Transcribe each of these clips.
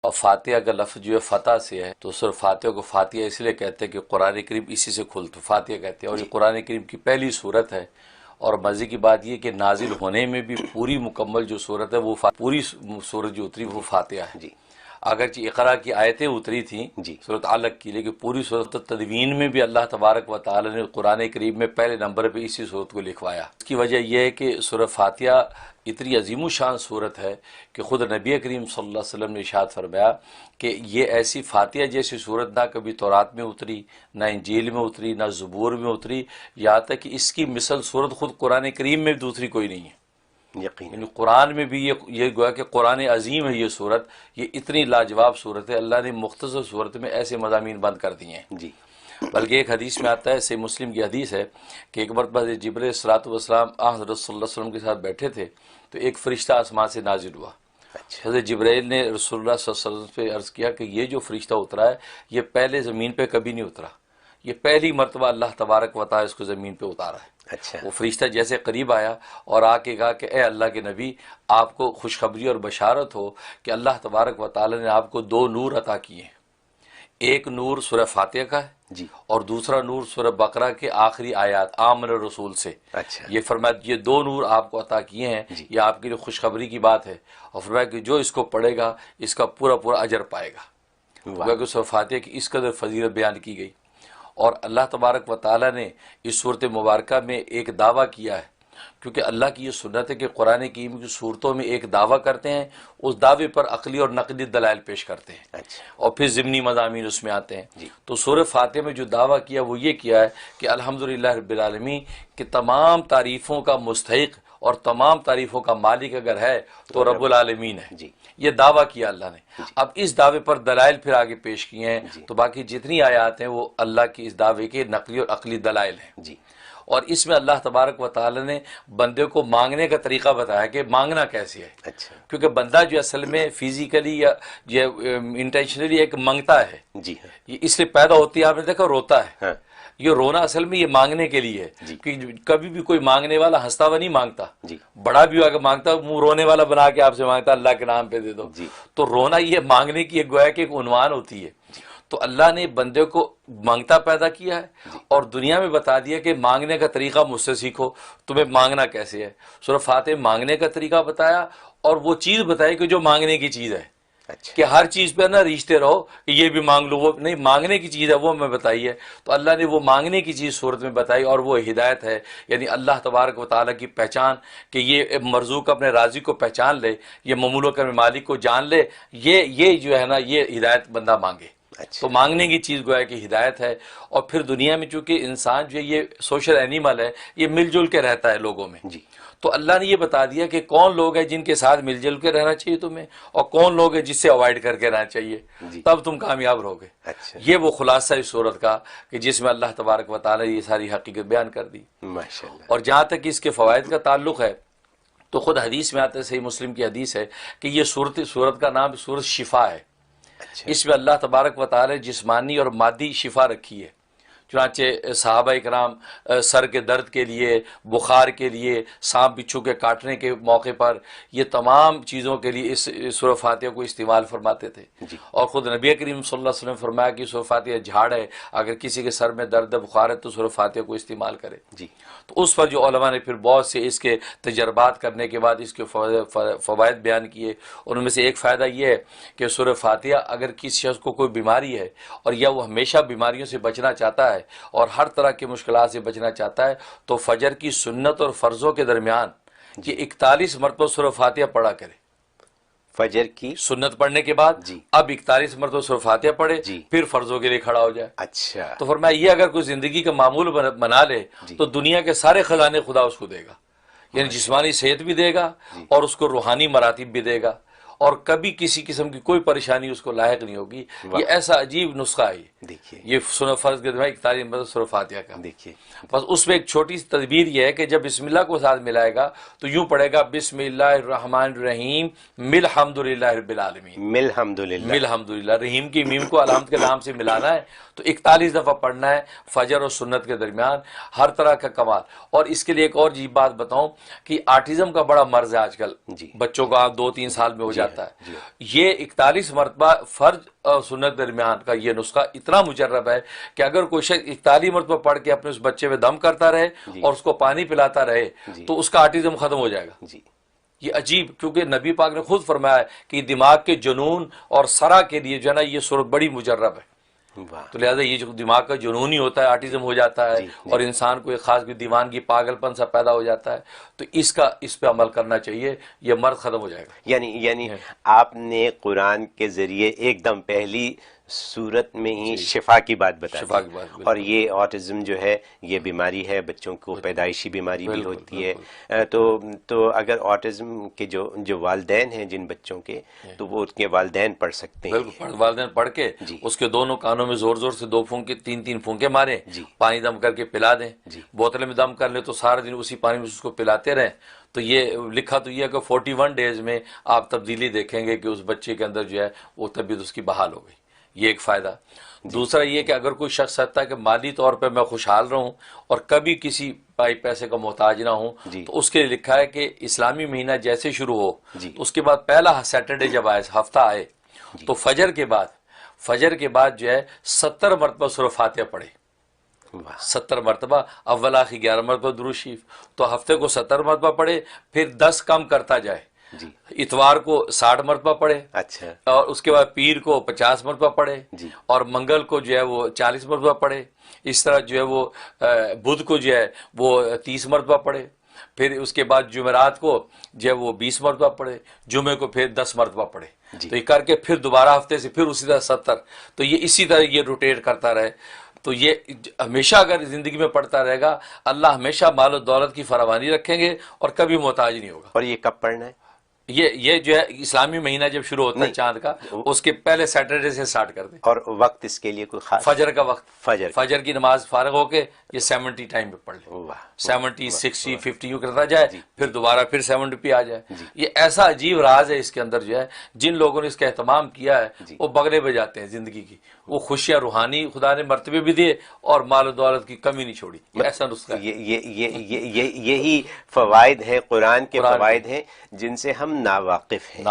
اور فاتحہ کا لفظ جو ہے فتح سے ہے، تو صرف فاتحہ کو فاتحہ اس لیے کہتے ہیں کہ قرآن کریم اسی سے کھلتا، فاتحہ کہتے ہیں، اور یہ قرآن کریم کی پہلی صورت ہے۔ اور مزے کی بات یہ کہ نازل ہونے میں بھی پوری مکمل جو صورت ہے وہ پوری صورت جو اتری وہ فاتحہ ہے۔ اگرچہ اقرا کی آیتیں اتری تھیں صورت علق کی، لیکن پوری صورت تدوین میں بھی اللہ تبارک و تعالی نے قرآن کریم میں پہلے نمبر پہ اسی صورت کو لکھوایا۔ اس کی وجہ یہ ہے کہ سورۃ فاتحہ اتنی عظیم الشان صورت ہے کہ خود نبی کریم صلی اللہ علیہ وسلم نے ارشاد فرمایا کہ یہ ایسی فاتحہ جیسی صورت نہ کبھی تورات میں اتری، نہ انجیل میں اتری، نہ زبور میں اتری، یہاں تک کہ اس کی مثل صورت خود قرآن کریم میں دوسری کوئی نہیں ہے۔ یعنی قرآن میں بھی یہ گویا کہ قرآن عظیم ہے یہ صورت، یہ اتنی لاجواب صورت ہے، اللہ نے مختصر صورت میں ایسے مضامین بند کر دیے ہیں۔ بلکہ ایک حدیث میں آتا ہے، صحیح مسلم کی حدیث ہے کہ ایک مرتبہ جبرائیل الصلوۃ والسلام حضرت صلی اللہ علیہ وسلم کے ساتھ بیٹھے تھے تو ایک فرشتہ آسمان سے نازل ہوا۔ حضرت جبرائیل نے رسول اللہ صلی اللہ علیہ وسلم پہ عرض کیا کہ یہ جو فرشتہ اترا ہے یہ پہلے زمین پہ کبھی نہیں اترا، یہ پہلی مرتبہ اللہ تبارک و تعالی اس کو زمین پہ اتارا ہے۔ وہ فرشتہ جیسے قریب آیا اور آ کے کہا کہ اے اللہ کے نبی، آپ کو خوشخبری اور بشارت ہو کہ اللہ تبارک و تعالی نے آپ کو دو نور عطا کیے ہیں، ایک نور سورہ فاتحہ کا ہے اور دوسرا نور سورہ بقرہ کے آخری آیات آمن الرسول سے۔ یہ فرمایا یہ دو نور آپ کو عطا کیے ہیں، یہ آپ کے لیے خوشخبری کی بات ہے، اور فرمایا کہ جو اس کو پڑھے گا اس کا پورا پورا اجر پائے گا۔ کہ سورہ فاتحہ کی اس قدر فضیلت بیان کی گئی، اور اللہ تبارک و تعالی نے اس صورت مبارکہ میں ایک دعویٰ کیا ہے، کیونکہ اللہ کی یہ سنت ہے کہ قرآن کریم کی صورتوں میں ایک دعویٰ کرتے ہیں، اس دعوے پر عقلی اور نقلی دلائل پیش کرتے ہیں، اور پھر ضمنی مضامین اس میں آتے ہیں۔ تو سورہ فاتحہ میں جو دعویٰ کیا وہ یہ کیا ہے کہ الحمدللہ رب العالمین کہ تمام تعریفوں کا مستحق اور تمام تعریفوں کا مالک اگر ہے تو رب العالمین ہے۔ یہ دعویٰ کیا اللہ نے۔ اب اس دعوے پر دلائل پھر آگے پیش کیے ہیں، تو باقی جتنی آیات ہیں وہ اللہ کی اس دعوے کے نقلی اور عقلی دلائل ہیں۔ اور اس میں اللہ تبارک و تعالی نے بندے کو مانگنے کا طریقہ بتایا کہ مانگنا کیسے ہے، کیونکہ بندہ جو اصل میں فزیکلی یا انٹینشنلی ایک مانگتا ہے، یہ اس لیے پیدا ہوتی ہے، آپ نے دیکھا روتا ہے، یہ رونا اصل میں یہ مانگنے کے لیے ہے، کہ کبھی بھی کوئی مانگنے والا ہنستا ہوا نہیں مانگتا، بڑا بھی اگر مانگتا منہ رونے والا بنا کے آپ سے مانگتا اللہ کے نام پہ دے دو، تو رونا یہ مانگنے کی ایک گویا کہ ایک عنوان ہوتی ہے۔ تو اللہ نے بندے کو مانگتا پیدا کیا ہے اور دنیا میں بتا دیا کہ مانگنے کا طریقہ مجھ سے سیکھو، تمہیں مانگنا کیسے ہے۔ سورہ فاتحہ مانگنے کا طریقہ بتایا اور وہ چیز بتائی کہ جو مانگنے کی چیز ہے، کہ ہر چیز پہ نہ ریچھتے رہو کہ یہ بھی مانگ لو، وہ نہیں، مانگنے کی چیز ہے وہ میں بتائی ہے۔ تو اللہ نے وہ مانگنے کی چیز صورت میں بتائی، اور وہ ہدایت ہے، یعنی اللہ تبارک و تعالیٰ کی پہچان، کہ یہ مرزوق اپنے راضی کو پہچان لے، یہ مملوک اپنے مالک کو جان لے، یہ جو ہے نا یہ ہدایت بندہ مانگے۔ تو مانگنے کی چیز گویا کہ ہدایت ہے۔ اور پھر دنیا میں چونکہ انسان جو ہے یہ سوشل اینیمل ہے، یہ مل جل کے رہتا ہے لوگوں میں، تو اللہ نے یہ بتا دیا کہ کون لوگ ہیں جن کے ساتھ مل جل کے رہنا چاہیے تمہیں، اور کون لوگ ہیں جس سے اوائڈ کر کے رہنا چاہیے، تب تم کامیاب رہو گے۔ یہ وہ خلاصہ اس صورت کا کہ جس میں اللہ تبارک و تعالیٰ نے یہ ساری حقیقت بیان کر دی۔ اور جہاں تک اس کے فوائد کا تعلق ہے تو خود حدیث میں آتا ہے، صحیح مسلم کی حدیث ہے کہ یہ صورت کا نام سورۃ شفا ہے۔ اس میں اللہ تبارک و تعالی جسمانی اور مادی شفا رکھی ہے، چنانچہ صحابہ اکرام سر کے درد کے لیے، بخار کے لیے، سانپ بچھو کے کاٹنے کے موقع پر، یہ تمام چیزوں کے لیے اس سورہ فاتحہ کو استعمال فرماتے تھے۔ اور خود نبی کریم صلی اللہ علیہ وسلم نے فرمایا کہ سورہ فاتحہ جھاڑ ہے، اگر کسی کے سر میں درد بخار ہے تو سورہ فاتحہ کو استعمال کرے۔ تو اس پر جو علماء نے پھر بہت سے اس کے تجربات کرنے کے بعد اس کے فوائد بیان کیے، ان میں سے ایک فائدہ یہ ہے کہ سورہ فاتحہ اگر کسی شخص کو کوئی بیماری ہے اور یا وہ ہمیشہ بیماریوں سے بچنا چاہتا ہے اور ہر طرح کی مشکلات سے بچنا چاہتا ہے تو فجر کی سنت اور فرضوں کے درمیان یہ 41 مرتبہ سورہ فاتحہ پڑھا کرے۔ فجر کی سنت پڑھنے کے بعد اب 41 مرتبہ سورہ فاتحہ پڑھے، پھر فرضوں کے لیے کھڑا ہو جائے۔ تو فرمایا یہ اگر کوئی زندگی کا معمول بنا لے تو دنیا کے سارے خزانے خدا اس کو دے گا، یعنی جسمانی صحت بھی دے گا اور اس کو روحانی مراتب بھی دے گا، اور کبھی کسی قسم کی کوئی پریشانی اس کو لاحق نہیں ہوگی۔ یہ ایسا عجیب نسخہ ہے یہ سورہ فرض کے درمیان 41 مرتبہ سورہ فاتحہ کا۔ بس اس میں ایک چھوٹی سی تدبیر یہ ہے کہ جب بسم اللہ کو ساتھ ملائے گا تو یوں پڑھے گا بسم اللہ الرحمن الرحیم مل حمدللہ رب العالمین، مل حمدللہ، رحیم کی میم کو الحمد کے نام سے ملانا ہے، تو 41 دفعہ پڑھنا ہے فجر اور سنت کے درمیان، ہر طرح کا کمال۔ اور اس کے لیے ایک اور عجیب بات بتاؤں کہ آٹزم کا بڑا مرض ہے آج کل، بچوں کا 2-3 سال میں ہو جاتا ہے، جاتا ہے. یہ 41 مرتبہ فرض اور سنت درمیان کا یہ نسخہ اتنا مجرب ہے کہ اگر کوئی شخص 41 مرتبہ پڑھ کے اپنے اس بچے میں دم کرتا رہے اور اس کو پانی پلاتا رہے تو اس کا آٹزم ختم ہو جائے گا. یہ عجیب، کیونکہ نبی پاک نے خود فرمایا ہے کہ دماغ کے جنون اور سرا کے لیے جو ہے نا یہ صورت بڑی مجرب ہے. تو لہٰذا یہ جو دماغ کا جنون ہی ہوتا ہے، آٹزم ہو جاتا ہے اور انسان کو ایک خاص دیوانگی پاگل پن سا پیدا ہو جاتا ہے، تو اس پہ عمل کرنا چاہیے، یہ مرض ختم ہو جائے گا. یعنی آپ نے قرآن کے ذریعے ایک دم پہلی صورت میں ہی شفا کی بات بتا دی. اور یہ آٹزم جو ہے یہ بیماری ہے، بچوں کو پیدائشی بیماری بھی ہوتی ہے. تو اگر آٹزم کے جو والدین ہیں جن بچوں کے، تو وہ ان کے والدین پڑھ سکتے ہیں. بالکل، والدین پڑھ کے اس کے دونوں کانوں میں زور زور سے 2 پھونکے 3 پھونکے ماریں، پانی دم کر کے پلا دیں. بوتل میں دم کر لیں تو سارا دن اسی پانی میں اس کو پلاتے رہیں. تو یہ لکھا تو یہ ہے کہ 41 ڈیز میں آپ تبدیلی دیکھیں گے کہ اس بچے کے اندر جو ہے وہ طبیعت اس کی بحال ہو گئی. یہ ایک فائدہ. دوسرا یہ کہ اگر کوئی شخص چاہتا ہے کہ مالی طور پہ میں خوشحال رہوں اور کبھی کسی پیسے کا محتاج نہ ہوں، تو اس کے لیے لکھا ہے کہ اسلامی مہینہ جیسے شروع ہو اس کے بعد پہلا سیٹرڈے جب آئے، ہفتہ آئے، تو فجر کے بعد جو ہے 70 مرتبہ سورہ فاتحہ پڑھے. 70 مرتبہ، اول آخر 11 مرتبہ درود شریف. تو ہفتے کو 70 مرتبہ پڑھے، پھر 10 کم کرتا جائے. اتوار کو 60 مرتبہ پڑھے، اچھا، اور اس کے بعد پیر کو 50 مرتبہ پڑھے، اور منگل کو جو ہے وہ 40 مرتبہ پڑھے. اس طرح جو ہے وہ بدھ کو جو ہے وہ 30 مرتبہ پڑھے. پھر اس کے بعد جمعرات کو جو ہے وہ 20 مرتبہ پڑھے، جمعے کو پھر 10 مرتبہ پڑھے. تو یہ کر کے پھر دوبارہ ہفتے سے پھر اسی طرح 70. تو یہ اسی طرح یہ روٹیٹ کرتا رہے. تو یہ ہمیشہ اگر زندگی میں پڑھتا رہے گا، اللہ ہمیشہ مال و دولت کی فراوانی رکھیں گے اور کبھی محتاج نہیں ہوگا. اور یہ کب پڑھنا ہے؟ یہ جو ہے اسلامی مہینہ جب شروع ہوتا ہے چاند کا، اس کے پہلے سیٹرڈے سے سٹارٹ کر دیں. اور وقت اس کے لیے کوئی خاص؟ فجر کا وقت، فجر کی نماز فارغ ہو کے یہ 70 ٹائم پہ پڑھ لیں. 70 60 50 یوں کرتا جائے، پھر دوبارہ پھر 70 پہ آ جائے. یہ ایسا عجیب راز ہے اس کے اندر جو ہے، جن لوگوں نے اس کا اہتمام کیا ہے وہ بغلے بجاتے ہیں زندگی کی. وہ خوشیاں روحانی خدا نے مرتبے بھی دیے اور مال و دولت کی کمی نہیں چھوڑی. ایسا نسخہ ہے. یہی فوائد ہیں، قرآن کے فوائد ہیں جن سے ہم ناواقف ہیں.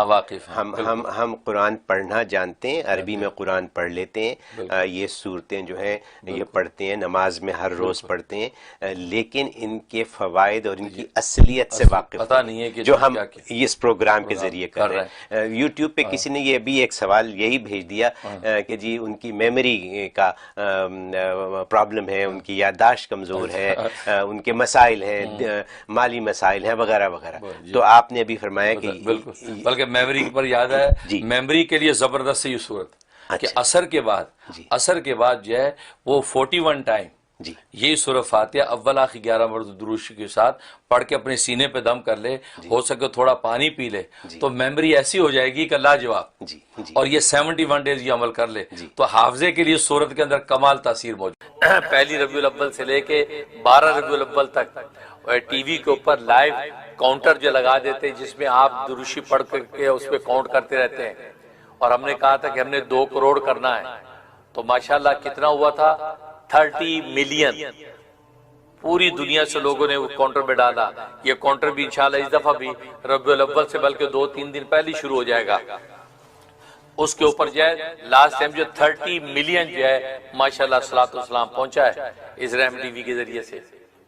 ہم قرآن پڑھنا جانتے ہیں، عربی میں قرآن پڑھ لیتے ہیں، یہ صورتیں جو ہیں یہ پڑھتے ہیں، نماز میں ہر روز پڑھتے ہیں، لیکن ان کے فوائد اور ان کی اصلیت سے واقف پتہ نہیں ہے کہ جو ہم اس پروگرام کے ذریعے کر رہے ہیں. یوٹیوب پہ کسی نے یہ بھی ایک سوال یہی بھیج دیا کہ جی ان کی میموری کا پرابلم ہے، ان کی یادداشت کمزور ہے، ان کے مسائل ہیں، مالی مسائل ہیں وغیرہ وغیرہ. تو آپ نے ابھی فرمایا کہ بالکل، بلکہ میموری پر یاد ہے، میموری کے لیے زبردست یہ صورت کہ اثر کے بعد جو ہے وہ 41 ٹائم یہی سورہ فاتحہ اول آخر 11 مرتبہ درود کے ساتھ پڑھ کے اپنے سینے پہ دم کر لے. ہو سکے تھوڑا پانی پی لے تو میموری ایسی ہو جائے گی کہ لاجواب. اور یہ 71 ڈیز یہ عمل کر لے تو حافظے کے لیے سورت کے اندر کمال تاثیر موجود. پہلی ربیع الاول سے لے کے 12 ربیع الاول تک ٹی وی کے اوپر لائیو کاؤنٹر جو لگا دیتے ہیں جس میں آپ دروشی پڑھ کے اس پہ کاؤنٹ کرتے رہتے ہیں. اور ہم نے کہا تھا کہ ہم نے 2 کروڑ کرنا ہے، تو ماشاءاللہ کتنا ہوا تھا؟ 30 ملین. پوری دنیا سے لوگوں نے وہ کاؤنٹر میں ڈالا. یہ کاؤنٹر بھی انشاءاللہ اس دفعہ بھی ربیع الاول سے بلکہ 2-3 دن پہلے شروع ہو جائے گا. اس کے اوپر جو ہے لاسٹ ٹائم جو 30 ملین جو ہے ماشاءاللہ صلاۃ والسلام پہنچا ہے اسرائیم ٹی وی کے ذریعے سے.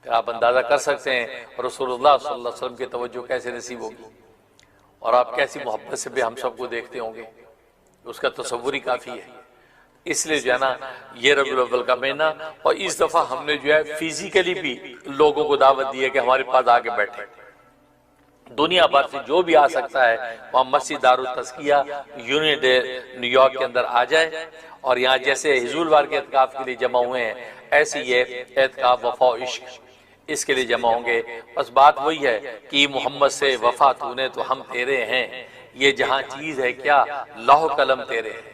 پھر آپ اندازہ کر سکتے ہیں رسول اللہ صلی اللہ علیہ وسلم کی توجہ کیسے نصیب ہوگی اور آپ کیسی محبت سے بھی ہم سب کو دیکھتے ہوں گے. اس کا تصور ہی کافی ہے. اس لیے جو ہے نا یہ ربیع الاول کا مہینہ. اور اس دفعہ ہم نے جو ہے فزیکلی بھی لوگوں کو دعوت دی ہے کہ ہمارے پاس آ کے بیٹھے. دنیا بھر سے جو بھی آ سکتا ہے وہاں مسجد دارالتزکیہ یونین ڈے نیو یارک کے اندر آ جائے. اور یہاں جیسے حضور وار کے اعتکاف کے لیے جمع ہوئے ہیں ایسے یہ اعتکاف وفا و عشق اس کے لیے جمع ہوں گے. بس بات وہی ہے کہ محمد سے وفا تو نے تو ہم تیرے ہیں، یہ جہاں چیز ہے کیا لوح قلم تیرے ہیں.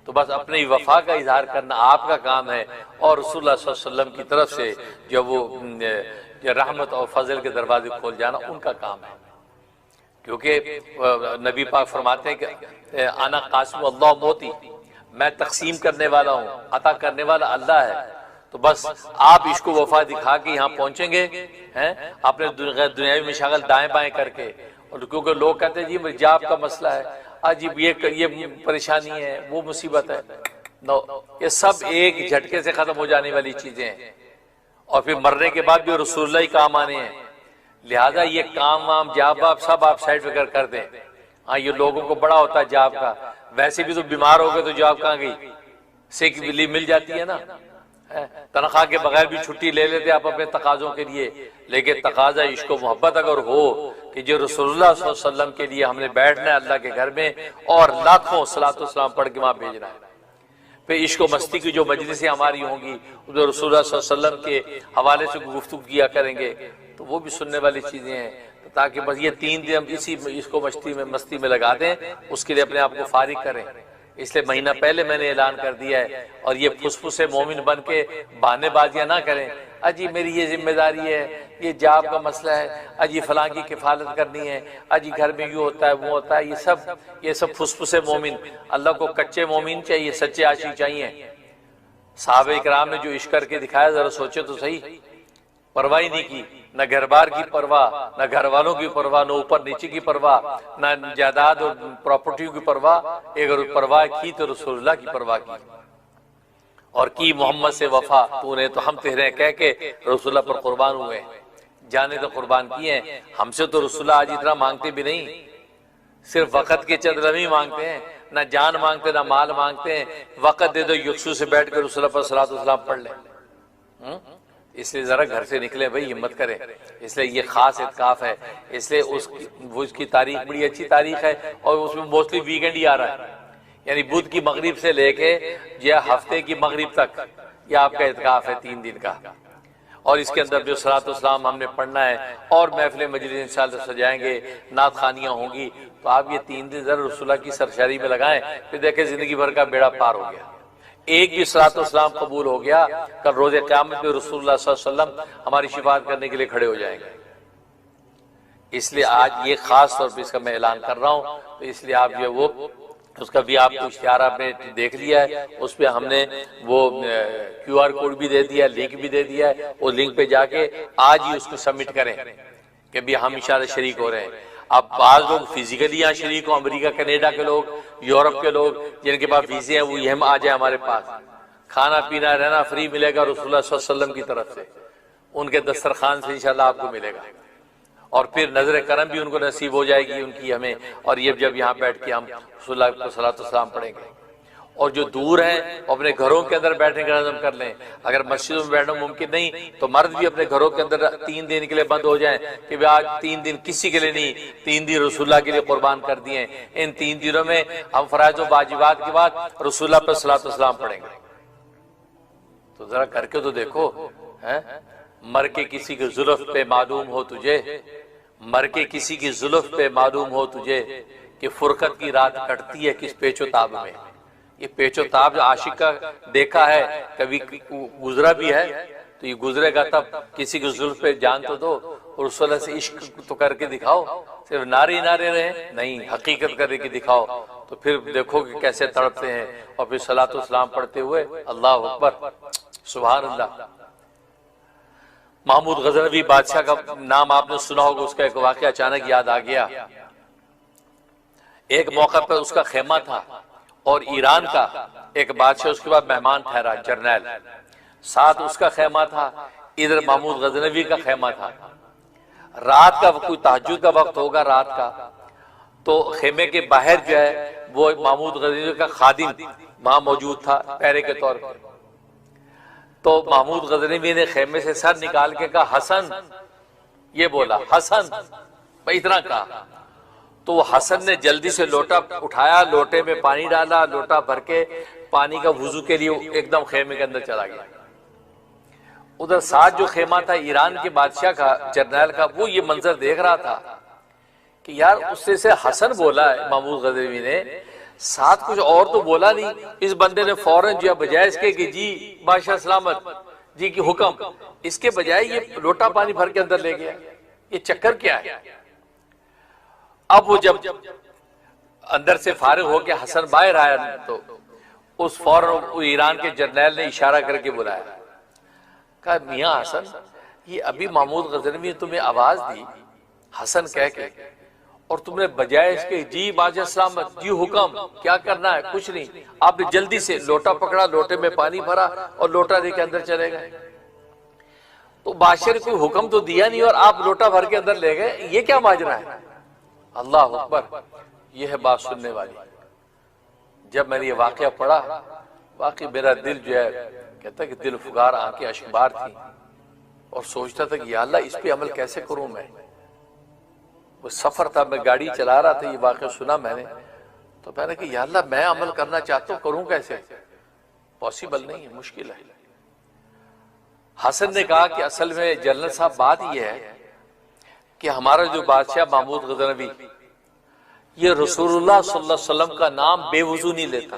تو بس اپنی وفا کا اظہار کرنا آپ کا کام ہے، اور رسول اللہ صلی اللہ علیہ وسلم کی طرف سے جو وہ رحمت اور فضل کے دروازے کھول جانا ان کا کام ہے. کیونکہ نبی پاک فرماتے ہیں کہ انا قاسم اللہ موتی، میں تقسیم کرنے والا ہوں، عطا کرنے والا اللہ ہے. تو بس آپ عشق و وفا دکھا کے یہاں پہنچیں گے اپنے دنیاوی مشاغل دائیں بائیں کر کے، اور کیونکہ لوگ کہتے ہیں جی حجاب کا مسئلہ ہے، عجیب یہ پریشانی ہے، وہ مصیبت ہے، نو، یہ سب ایک جھٹکے سے ختم ہو جانے والی چیزیں ہیں، اور پھر مرنے کے بعد بھی رسول اللہ ہی کام آنے ہیں، لہذا یہ کام وام جاب آپ سب آپ سائڈ پہ کر دیں۔ ہاں یہ لوگوں کو بڑا ہوتا ہے جاب کا، ویسے بھی تو بیمار ہو گئے تو جاب کہاں گئی، سیک بلی مل جاتی ہے نا، تنخواہ کے بغیر بھی چھٹی لے لیتے آپ اپنے تقاضوں کے لیے، لیکن تقاضا عشق و محبت اگر ہو کہ جو رسول اللہ صلی اللہ علیہ وسلم کے لیے ہم نے بیٹھنا ہے اللہ کے گھر میں اور لاکھوں صلاۃ والسلام پڑھ کے وہاں بھیجنا ہے، پھر عشق و مستی کی جو مجلسیں ہماری ہوں گی جو رسول اللہ صلی اللہ علیہ وسلم کے حوالے سے گفتگو کیا کریں گے تو وہ بھی سننے والی چیزیں ہیں، تاکہ بس یہ 3 دن ہم اسی عشق و مستی میں لگا دیں، اس کے لیے اپنے آپ کو فارغ کریں۔ اس لیے مہینہ پہلے میں نے اعلان کر دیا ہے، اور یہ پھسپھسے مومن بن کے بہانے بازیاں نہ کریں، اجی میری یہ ذمہ داری ہے، یہ جاب کا مسئلہ ہے، اجی فلاں کی کفالت کرنی ہے، اجی گھر میں یوں ہوتا ہے وہ ہوتا ہے، یہ سب پھسپھسے مومن۔ اللہ کو کچے مومن چاہیے، سچے عاشق چاہیے۔ صحابہ اکرام نے جو عشق کر کے دکھایا ذرا سوچے تو صحیح، پرواہ نہیں کی، نہ گھر بار کی پرواہ، نہ گھر والوں کی پرواہ، نہ اوپر نیچے کی پرواہ، نہ جائیداد اور پراپرٹیوں کی پرواہ، اگر پرواہ کی تو رسول اللہ کی پرواہ کی، اور کی محمد سے وفا تو نے تو ہم تیرے کہہ کے رسول اللہ پر قربان ہوئے، جانے تو قربان کیے ہیں۔ ہم سے تو رسول اللہ آج اتنا مانگتے بھی نہیں، صرف وقت کے چند لمحے مانگتے ہیں، نہ جان مانگتے نہ مال مانگتے ہیں، وقت دے دو یکسو سے بیٹھ کے رسول اللہ پر صلاۃ والسلام پڑھ لیں۔ اس لیے ذرا گھر سے نکلے بھائی، ہمت کریں، اس لیے یہ خاص اعتکاف ہے، اس لیے اس کی تاریخ بڑی اچھی تاریخ ہے، اور اس میں موسٹلی ویکینڈ ہی آ رہا ہے، یعنی بدھ کی مغرب سے لے کے یا ہفتے کی مغرب تک یہ آپ کا اعتکاف ہے 3 دن کا، اور اس کے اندر جو صلاۃ والسلام ہم نے پڑھنا ہے اور محفل مجلس انشاءاللہ سجائیں گے، نعت خوانیاں ہوں گی، تو آپ یہ 3 دن ذرا رسول اللہ کی سرشاری میں لگائیں، پھر دیکھیں زندگی بھر کا بیڑا پار ہو گیا۔ ایک بھی صلاۃ والسلام قبول ہو گیا، کل روز قیامت میں رسول اللہ صلی اللہ علیہ وسلم ہماری شفاعت کرنے کے لیے کھڑے ہو جائیں گے۔ اس لیے آج یہ خاص طور پہ اس کا میں اعلان کر رہا ہوں، تو اس لیے آپ جو وہ اس کا بھی آپ کو اشتہار آپ نے دیکھ لیا ہے، اس پہ ہم نے وہ QR کوڈ بھی دے دیا، لنک بھی دے دیا ہے، وہ لنک پہ جا کے آج ہی اس کو سبمٹ کریں کہ بھی ہم انشاءاللہ شریک ہو رہے ہیں۔ اب بعض لوگ فزیکلی یہاں شریک ہوں، امریکہ کینیڈا کے لوگ، یورپ کے لوگ جن کے پاس ویزے ہیں وہ یہ آ جائیں ہمارے پاس، کھانا پینا رہنا فری ملے گا رسول اللہ صلی اللہ علیہ وسلم کی طرف سے، ان کے دسترخوان سے انشاءاللہ آپ کو ملے گا، اور پھر نظر کرم بھی ان کو نصیب ہو جائے گی ان کی ہمیں، اور یہ جب یہاں بیٹھ کے ہم رسول اللہ کو صلاۃ والسلام پڑھیں گے۔ اور جو دور ہیں وہ اپنے گھروں کے اندر بیٹھنے کا نظم کر لیں، اگر مسجدوں میں بیٹھنا ممکن نہیں تو مرد بھی اپنے گھروں کے اندر 3 دن کے لیے بند ہو جائیں کہ آج 3 دن کسی کے لیے نہیں، 3 دن رسول اللہ کے لیے قربان کر دیے، ان 3 دنوں میں ہم فرائض و واجبات کے بعد رسول اللہ پر صلاۃ والسلام پڑھیں گے۔ تو ذرا کر کے تو دیکھو، مر کے کسی کے زلف پہ معلوم ہو تجھے، مر کے کسی کی زلف پہ معلوم ہو تجھے کہ فرقت کی رات کٹتی ہے کس پیچ و تاب میں۔ یہ پیچ و تاب جو عاشق کا دیکھا ہے، کبھی گزرا بھی ہے، تو یہ گزرے گا تب کسی کی زلف پہ جان تو دو، اور رسول اللہ سے عشق تو کر کے دکھاؤ، صرف نعرے نعرے رہے نہیں، حقیقت کر کے دکھاؤ، تو پھر دیکھو کہ کیسے تڑپتے ہیں، اور پھر صلاۃ والسلام پڑھتے ہوئے اللہ اکبر سبحان اللہ۔ محمود غزنوی بادشاہ کا نام آپ نے سنا ہوگا، اس کا ایک واقعہ اچانک یاد آ گیا۔ ایک موقع پر اس کا خیمہ تھا، اور ایران کا ایک بادشاہ اس کے بعد مہمان ٹھہرا، جرنیل، ساتھ اس کا خیمہ تھا، ادھر محمود غزنوی کا خیمہ تھا۔ رات کا کوئی تہجد کا وقت ہوگا رات کا، تو خیمے کے باہر جو ہے وہ محمود غزنوی کا خادم وہاں موجود تھا پہرے کے طور پر۔ تو محمود غزنوی نے خیمے سے سر نکال کے کہا حسن، یہ بولا حسن، اتنا کہا، تو وہ حسن نے جلدی سے لوٹا اٹھایا، لوٹے میں پانی ڈالا، لوٹا بھر کے پانی کا وضو کے لیے ایک دم خیمے کے اندر چلا گیا۔ ادھر ساتھ جو خیمہ تھا ایران کے بادشاہ کا، جرنیل کا، وہ یہ منظر دیکھ رہا تھا کہ یار اس سے حسن بولا ہے محمود غزنوی نے، ساتھ کچھ اور تو بولا نہیں، اس بندے نے فوراً جو بجائے اس کے کہ جی بادشاہ سلامت جی کی حکم، اس کے بجائے یہ لوٹا پانی بھر کے اندر لے گیا، یہ چکر کیا ہے؟ اب وہ جب اندر سے فارغ ہو کے حسن باہر آیا تو اس فوراً ایران کے جرنیل نے اشارہ کر کے بلایا، کہا میاں حسن، یہ ابھی محمود غزنوی نے تمہیں آواز دی حسن کہہ کے، اور تم نے بجائے اس کے جی بادشاہ سلامت، جی حکم، کیا کرنا ہے؟ کچھ نہیں، آپ نے جلدی سے لوٹا پکڑا، لوٹے میں پانی بھرا اور لوٹا لے کے اندر چلے گئے۔ تو بادشاہ نے کوئی حکم تو دیا نہیں اور آپ لوٹا بھر کے اندر لے گئے، یہ کیا ماجرا ہے؟ اللہ اکبر، یہ ہے بات سننے والی۔ جب میں نے یہ واقعہ پڑھا، واقعی میرا دل جو ہے کہتا ہے کہ دل فگار، آنکھیں اشکبار تھی، اور سوچتا تھا کہ یا اللہ اس پہ عمل کیسے کروں میں۔ وہ سفر تھا، میں گاڑی چلا رہا تھا، یہ واقعہ سنا میں نے، تو میں نے کہا یا اللہ میں عمل کرنا چاہتا ہوں، کروں کیسے؟ پاسبل نہیں ہے، مشکل ہے۔ حسن نے کہا کہ اصل میں جنرل صاحب بات یہ ہے کہ ہمارا جو بادشاہ محمود غزنوی، یہ رسول اللہ صلی اللہ علیہ وسلم کا نام بے وضو نہیں لیتا،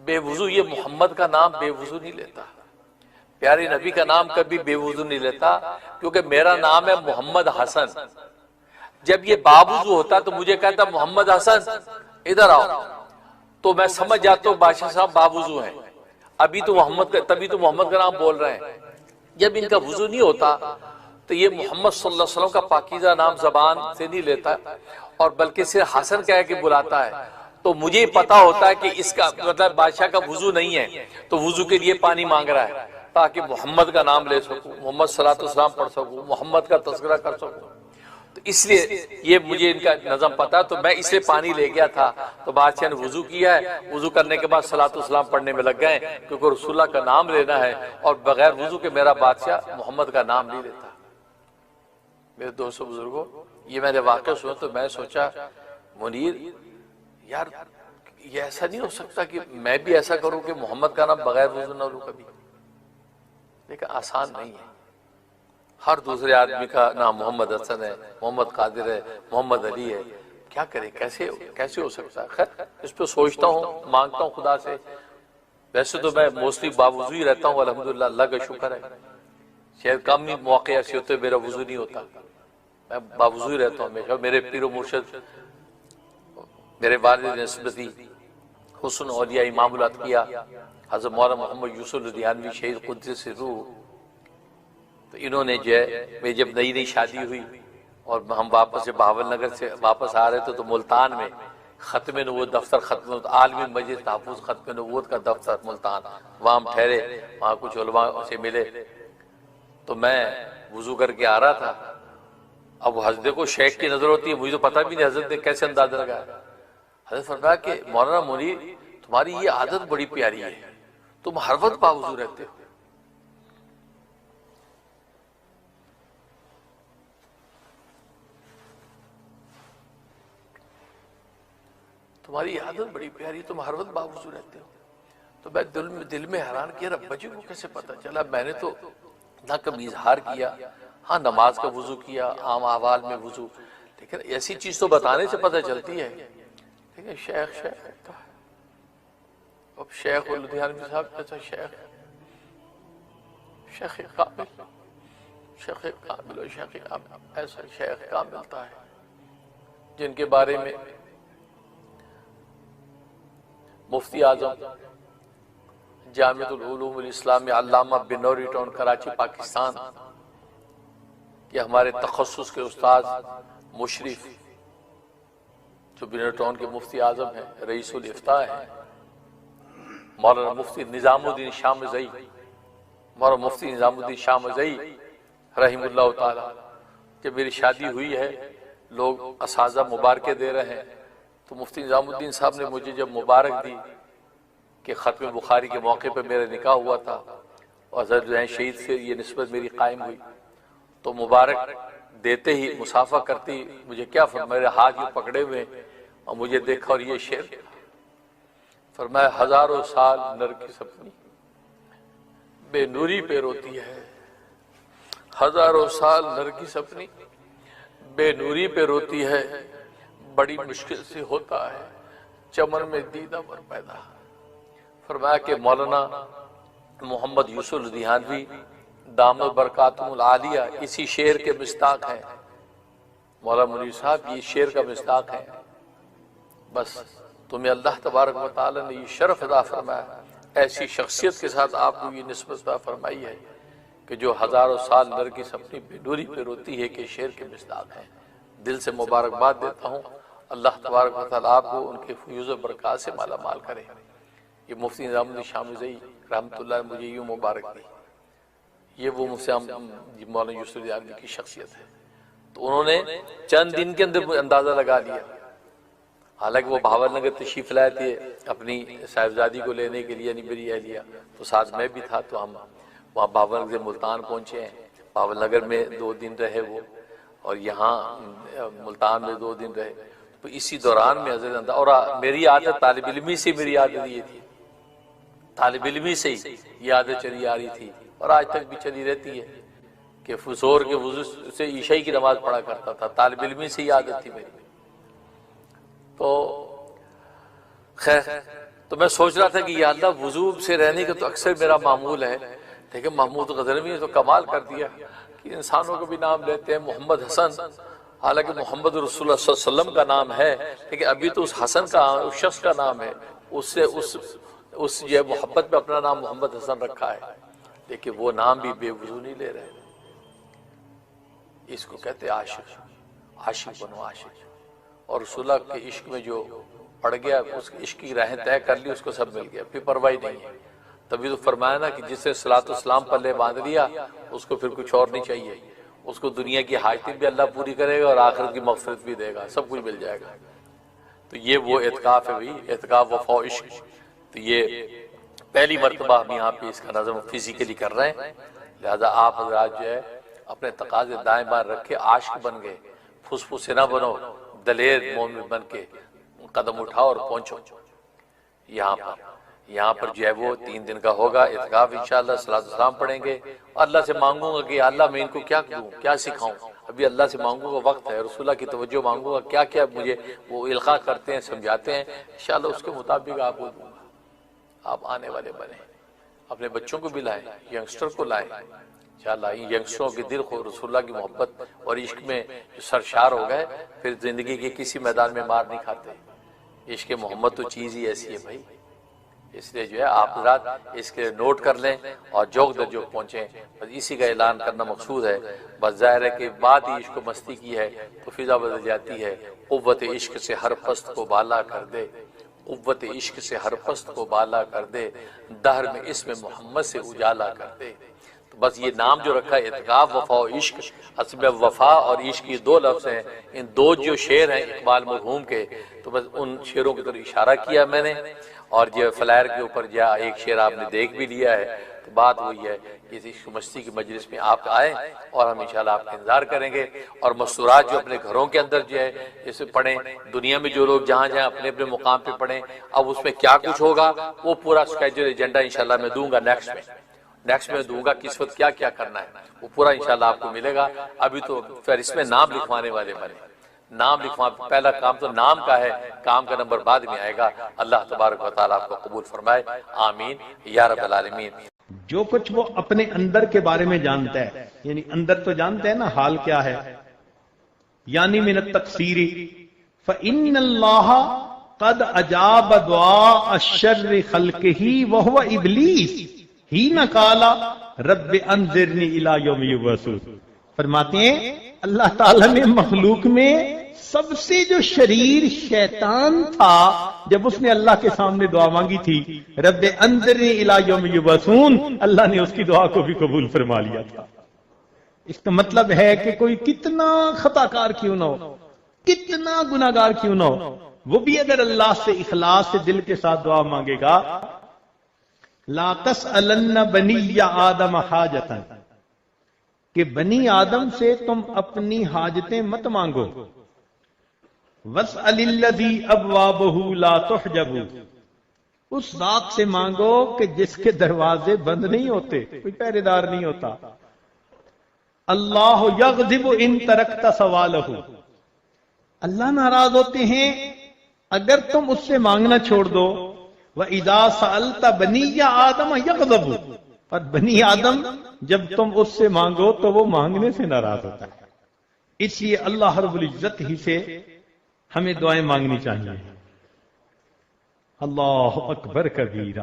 بے وضو، یہ محمد کا نام بے وضو نہیں لیتا، پیارے نبی کا نام کبھی بے وضو نہیں لیتا، کیونکہ میرا نام ہے محمد حسن۔ جب یہ باوضو ہوتا تو مجھے کہتا محمد حسن ادھر آؤ، تو میں سمجھ جاتا ہوں بادشاہ صاحب باوضو ہیں، ابھی تو تبھی تو محمد کا نام بول رہے ہیں۔ جب ان کا وضو نہیں ہوتا تو یہ محمد صلی اللہ علیہ وسلم کا پاکیزہ نام زبان سے نہیں لیتا، اور بلکہ صرف حسن کہہ کے بلاتا ہے۔ تو مجھے پتا ہوتا ہے کہ اس کا مطلب بادشاہ کا وضو نہیں ہے، تو وضو کے لیے پانی مانگ رہا ہے تاکہ محمد کا نام لے سکوں، محمد صلی اللہ علیہ وسلم پڑھ سکوں، محمد کا تذکرہ کر سکوں۔ تو اس لیے یہ مجھے ان کا نظم پتا، تو میں اسے پانی لے گیا تھا، تو بادشاہ نے وضو کیا ہے، وضو کرنے کے بعد صلاۃ والسلام پڑھنے میں لگ گئے، کیونکہ رسول اللہ کا نام لینا ہے، اور بغیر وضو کے میرا بادشاہ محمد کا نام نہیں لیتا۔ میرے دوستو بزرگوں، یہ میں نے واقعہ سنا تو میں سوچا منیر یار یہ ایسا نہیں ہو سکتا کہ میں بھی ایسا کروں کہ محمد کا نام بغیر وضو نہ لوں کبھی، لیکن آسان نہیں ہے۔ ہر دوسرے آدمی کا نام محمد حسن ہے، محمد قادر ہے، محمد علی ہے، کیا کریں، کیسے ہو سکتا ہے؟ خیر اس پہ سوچتا ہوں، مانگتا ہوں خدا سے۔ ویسے تو میں موسٹلی باوضو ہی رہتا ہوں الحمدللہ، اللہ کا شکر ہے، شاید کم ہی موقع ایسے ہوتے میرا وضو نہیں ہوتا، میں باوضو ہی رہتا ہوں ہمیشہ۔ میرے پیر و مرشد میرے والد نسبتی حسن اولیاء امام الاتقیاء حضرت مولانا محمد یوسف لدھیانوی شہید قدس روح، تو انہوں نے جو ہے میری جب نئی نئی شادی ہوئی اور ہم واپس سے بہاول نگر سے واپس آ رہے تھے تو ملتان میں ختم نبوت دفتر، ختم عالمی مجلس تحفظ ختم نبوت کا دفتر ملتان، وہاں ہم ٹھہرے، وہاں کچھ علماء سے ملے، تو میں وضو کر کے آ رہا تھا۔ اب حضرت کو شیخ کی نظر ہوتی ہے، مجھے تو پتہ بھی نہیں حضرت نے کیسے اندازہ لگایا۔ حضرت فرمایا کہ مولانا منیر تمہاری یہ عادت بڑی پیاری ہے، تم ہر وقت باوضو رہتے ہو۔ تمہاری عادت بڑی پیاری، تم ہر وقت باوضو رہتے ہو۔ تو میں دل میں حیران کیا رب جی کو کیسے پتہ چلا؟ میں نے تو نہ کبھی اظہار کیا، ہاں نماز کا وضو کیا، عام احوال میں وضو، لیکن ایسی چیز تو بتانے سے پتہ چلتی ہے۔ لیکن شیخ کہتا ہے، اب شیخ لدھیانوی صاحب کیسا شیخ کامل، شیخ کامل و شیخ کامل، ایسا شیخ کامل ملتا ہے جن کے بارے میں مفتی اعظم جامعۃ العلوم الاسلامی علامہ بنوری ٹاؤن کراچی پاکستان کہ ہمارے تخصص کے استاد مشرف جو بنوری ٹاؤن کے مفتی اعظم ہیں، رئیس الافتاء ہیں، مولانا مفتی نظام الدین شاہ مزئی، مولانا مفتی نظام الدین شاہ مزئی رحم اللہ تعالی۔ جب میری شادی ہوئی ہے لوگ اساتذہ مبارکیں دے رہے ہیں، تو مفتی نظام الدین صاحب نے مجھے جب مبارک دی کہ ختم بخاری کے موقع پہ میرا نکاح ہوا تھا اور حضرت جو ہیں شہید سے یہ نسبت میری قائم ہوئی، تو مبارک دیتے ہی مصافحہ کرتی مجھے کیا فرمایا، میرے ہاتھ یہ پکڑے ہوئے اور مجھے دیکھا اور یہ شعر فرمایا، ہزاروں سال نر کی سپنی بے نوری پہ روتی ہے، ہزاروں سال نر کی سپنی بے نوری پہ روتی ہے، بڑی مشکل سے ہوتا ہے چمن میں دیدہ پر پیدا۔ فرمایا کہ مولانا محمد یوسف لدھیانوی دامت برکاتہم العالیہ اسی شعر کے مصداق ہیں، مولانا منیر صاحب یہ شعر کا مصداق ہے۔ بس تمہیں اللہ تبارک و تعالی نے یہ شرف عطا فرمایا، ایسی شخصیت کے ساتھ آپ کو یہ نسبت عطا فرمائی ہے کہ جو ہزاروں سال نر کی سپنی بے نوری پہ روتی ہے کہ شعر کے مصداق ہیں۔ دل سے مبارکباد دیتا ہوں، اللہ تبارک و تعالیٰ آپ کو ان کے فیوز و برکات سے مالا مال کرے۔ یہ مفتی نظام الدین شاہ مرزائی رحمۃ اللہ نے مجھے یوں مبارک دی، یہ وہ مفتی مولانا یوسف دیانوی کی شخصیت ہے۔ تو انہوں نے چند دن کے اندر اندازہ لگا لیا، حالانکہ وہ بھاول نگر تشریف لائے تھے اپنی صاحبزادی کو لینے کے لیے، یعنی میری اہلیہ، تو ساتھ میں بھی تھا، تو ہم وہاں بھاول نگر سے ملتان پہنچے ہیں، بھاول نگر میں 2 دن رہے وہ، اور یہاں ملتان میں 2 دن رہے۔ تو اسی دوران میں حضرت اور میری عادت طالب علمی سے، میری عادت یہ تھی، طالب علمی سے ہی یہ عادت چلی آ رہی تھی اور آج تک بھی چلی رہتی ہے کہ فجور کے وضو سے عشاء کی نماز پڑھا کرتا تھا، طالب علمی سے ہی عادت تھی میری۔ تو خیر، تو میں سوچ رہا تھا کہ یا اللہ وضو سے رہنے کا تو اکثر میرا معمول ہے، لیکن محمود غزنوی نے تو کمال کر دیا کہ انسانوں کو بھی نام لیتے ہیں محمد حسن، حالانکہ محمد رسول اللہ صلی اللہ علیہ وسلم کا نام ہے، لیکن ابھی تو اس حسن کا، اس شخص کا نام ہے، اس سے اس یہ محبت میں اپنا نام محمد حسن رکھا ہے، لیکن وہ نام بھی بے وضو نہیں لے رہے۔ اس کو کہتے عاشق، عاشق بنو عاشق، اور رسول اللہ کے عشق میں جو پڑ گیا، اس عشق کی راہیں طے کر لی، اس کو سب مل گیا، پھر پرواہ نہیں ہے۔ تبھی تو فرمایا نا کہ جس نے صلاۃ والسلام پلے باندھ لیا اس کو پھر کچھ اور نہیں چاہیے، اس کو دنیا کی حاجتیں بھی اللہ پوری کرے گا اور آخرت کی مغفرت بھی دے گا، سب کچھ مل جائے گا۔ تو یہ وہ اعتکاف ہے بھائی، اعتکاف وفا و عشق۔ تو یہ پہلی مرتبہ ہم یہاں پہ اس کا نظم فزیکلی کر رہے ہیں، لہذا آپ حضرات جو ہے اپنے تقاضے دائیں بائیں رکھے، عاشق بن گئے، پھسپھسے نہ بنو، دلیر مومن بن کے قدم اٹھاؤ اور پہنچو یہاں پر جو ہے وہ 3 دن کا ہوگا اعتکاف انشاءاللہ، صلاۃ والسلام پڑھیں گے، اللہ سے مانگوں گا کہ اللہ میں ان کو کیا دوں، کیا سکھاؤں، ابھی اللہ سے مانگوں گا، وقت ہے، رسول اللہ کی توجہ مانگوں گا، کیا کیا مجھے وہ القاء کرتے ہیں، سمجھاتے ہیں، انشاءاللہ اس کے مطابق آپ کو دوں گا۔ آپ آنے والے بنیں، اپنے بچوں کو بھی لائیں، ینگسٹر کو لائیں انشاءاللہ، ان ینگسٹروں کے دل کو رسول اللہ کی محبت اور عشق میں جو سرشار ہو گئے، پھر زندگی کے کسی میدان میں مار نہیں کھاتے۔ عشق محمد تو چیز ہی ایسی ہے بھائی، اس لیے جو ہے آپ حضرات اس کے نوٹ کر لیں اور جوگ در جوگ پہنچیں، بس اسی کا اعلان کرنا مقصود ہے۔ بس ظاہر ہے کہ بات ہی عشق و مستی کی ہے تو فضا بدل جاتی ہے۔ قوت عشق سے ہر پست کو بالا کر دے، قوت عشق سے ہر پست کو بالا کر دے، دہر میں اسم محمد سے اجالا کر دے۔ تو بس یہ نام جو رکھا ہے اعتکاف، وفا و عشق، اصل میں وفا اور عشق یہ 2 لفظ ہیں، ان 2 جو شعر ہیں اقبال مرحوم کے، تو بس ان شعروں کی طرف اشارہ کیا میں نے، اور جو فلائر کے اوپر جا ایک شعر آپ نے دیکھ بھی لیا ہے۔ تو بات وہی ہے کہ اس عشق مستی کی مجلس میں آپ آئیں اور ہم انشاءاللہ آپ کا انتظار کریں گے، اور مستورات جو اپنے گھروں کے اندر جو ہے اسے پڑھیں، دنیا میں جو لوگ جہاں جہاں اپنے اپنے مقام پہ پڑھیں، اب اس میں کیا کچھ ہوگا وہ پورا سکیجول ایجنڈا انشاءاللہ میں دوں گا نیکسٹ میں دوں گا، کس وقت کیا کیا کرنا ہے وہ پورا انشاءاللہ آپ کو ملے گا۔ ابھی تو پھر اس میں نام لکھوانے والے بنے، نام لکھوا، پہلا کام تو نام کا ہے، کام کا نمبر بعد میں آئے گا۔ اللہ تبارک و تعالیٰ آپ کو قبول فرمائے، آمین یا رب العالمین۔ جو کچھ وہ اپنے اندر کے بارے میں جانتا ہے، یعنی اندر تو جانتے ہیں نا حال کیا ہے، یعنی من التقصیر فإن اللہ قد اجاب دعاء الشر خلقہ وہو ابلیس حین قال رب انذرنی الی یوم یبعثون۔ فرماتے ہیں اللہ تعالیٰ نے مخلوق میں سب سے جو شریر شیطان تھا، جب اس نے اللہ کے سامنے دعا مانگی تھی رب انذرنی الی یوم یبعثون، اللہ نے اس کی دعا کو بھی قبول فرما لیا تھا۔ اس کا مطلب ہے کہ کوئی کتنا خطا کار کیوں نہ ہو، کتنا گناہ گار کیوں نہ ہو، وہ بھی اگر اللہ سے اخلاص سے دل کے ساتھ دعا مانگے گا، لا تسألن بنی آدم حاجتا، کہ بنی آدم سے تم اپنی حاجتیں مت مانگو، واسأل الذی ابوابہ لا تحجب، اس ذات سے مانگو کہ جس کے دروازے بند نہیں ہوتے، کوئی پہرے دار نہیں ہوتا۔ اللہ یغضب ان ترکت سوالہ، اللہ ناراض ہوتے ہیں اگر تم اس سے مانگنا چھوڑ دو۔ وَإِذَا سَأَلْتَ بَنِيَّ آدَمَ يَغْضَبُ، اور بنی آدم جب تم اس سے مانگو تو وہ مانگنے سے ناراض ہوتا ہے۔ اس لیے اللہ رب العزت ہی سے ہمیں دعائیں مانگنی چاہیے۔ اللہ اکبر کبیرہ۔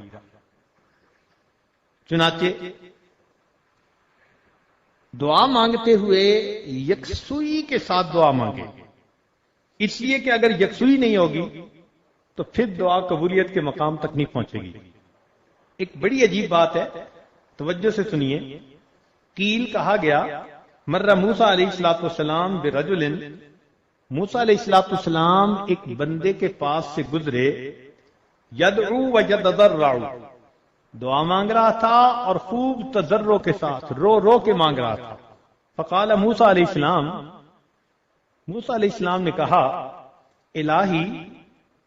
چنانچہ دعا مانگتے ہوئے یکسوئی کے ساتھ دعا مانگے، اس لیے کہ اگر یکسوئی نہیں ہوگی تو پھر دعا قبولیت کے مقام تک نہیں پہنچے گی۔ ایک بڑی عجیب بات ہے، توجہ سے سنیے۔ قیل کہا گیا مر موسیٰ علیہ السلام برجل، موسیٰ علیہ السلام ایک بندے کے پاس سے گزرے، یدعو ویتضرع، دعا مانگ رہا تھا اور خوب تضرع کے ساتھ رو رو کے مانگ رہا تھا۔ فقال موسیٰ علیہ السلام، موسیٰ علیہ السلام نے کہا الہی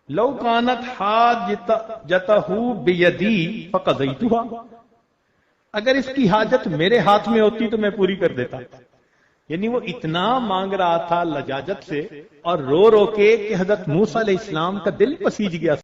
لو کانت حاجتہ بیدی فقضیتها، اگر اس کی حاجت میرے ہاتھ میں ہوتی تو میں پوری کر دیتا۔ یعنی وہ اتنا مانگ رہا تھا لجاجت سے اور رو رو کے کہ حضرت موسیٰ علیہ السلام کا دل پسیج گیا۔